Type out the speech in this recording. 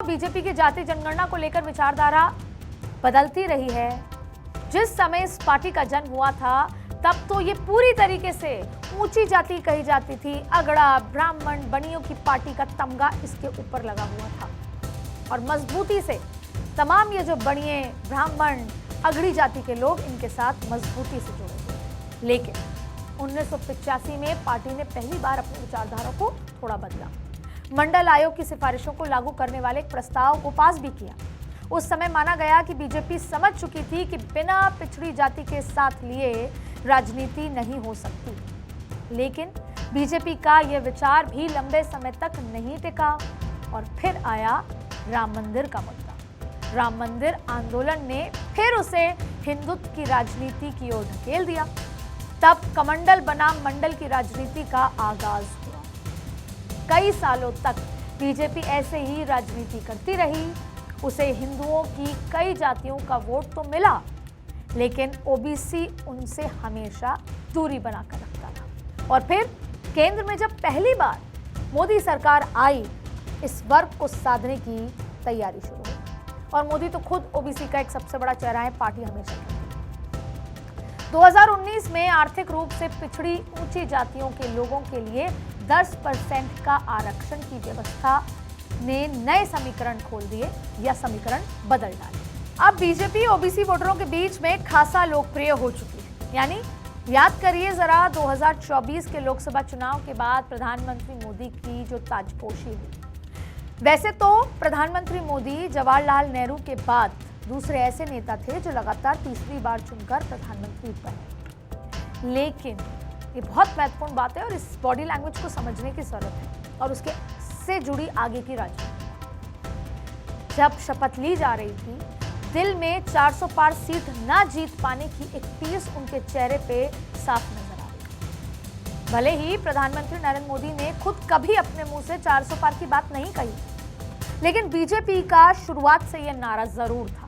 BJP की जाति जनगणना को लेकर विचारधारा बदलती रही है। जिस समय इस पार्टी का जन्म हुआ था तब तो ये पूरी तरीके से ऊंची जाति कही जाती थी। अगड़ा, ब्राह्मण, बनियों की पार्टी का तमगा इसके ऊपर लगा हुआ था और मजबूती से तमाम ये जो बनिए, ब्राह्मण, अगड़ी जाति के लोग इनके साथ मजबूती से जुड़े हुए। लेकिन 1985 में पार्टी ने पहली बार अपनी विचारधारा को थोड़ा बदला। मंडल आयोग की सिफारिशों को लागू करने वाले एक प्रस्ताव को पास भी किया। उस समय माना गया कि बीजेपी समझ चुकी थी कि बिना पिछड़ी जाति के साथ लिए राजनीति नहीं हो सकती। लेकिन बीजेपी का यह विचार भी लंबे समय तक नहीं टिका और फिर आया राम मंदिर का मुद्दा। राम मंदिर आंदोलन ने फिर उसे हिंदुत्व की राजनीति की ओर धकेल दिया। तब कमंडल बनाम मंडल की राजनीति का आगाज हुआ। कई सालों तक बीजेपी ऐसे ही राजनीति करती रही। उसे हिंदुओं की कई जातियों का वोट तो मिला, लेकिन ओबीसी उनसे हमेशा दूरी बनाकर रखता था। और फिर केंद्र में जब पहली बार मोदी सरकार आई, इस वर्ग को साधने की तैयारी शुरू हुई। और मोदी तो खुद ओबीसी का एक सबसे बड़ा चेहरा है, पार्टी हमेशा कहती है। 2019 में आर्थिक रूप से पिछड़ी ऊंची जातियों के लोगों के लिए 10% का आरक्षण की व्यवस्था ने नए समीकरण खोल दिए या समीकरण बदल डाले। अब बीजेपी ओबीसी वोटरों के बीच में खासा लोकप्रिय हो चुकी है। यानी याद करिए जरा, 2024 के लोकसभा चुनाव के बाद प्रधानमंत्री मोदी की जो ताजपोशी हुई। वैसे तो प्रधानमंत्री मोदी जवाहरलाल नेहरू के बाद दूसरे ऐसे नेता थे जो लगातार तीसरी बार चुनकर प्रधानमंत्री बने। लेकिन ये बहुत महत्वपूर्ण बात है और इस बॉडी लैंग्वेज को समझने की जरूरत है और उसके से जुड़ी आगे की राजनीति। जब शपथ ली जा रही थी, दिल में 400 पार सीट ना जीत पाने की एक टीस उनके चेहरे पे साफ नजर आ रही। भले ही प्रधानमंत्री नरेंद्र मोदी ने खुद कभी अपने मुंह से 400 पार की बात नहीं कही, लेकिन बीजेपी का शुरुआत से यह नारा जरूर था।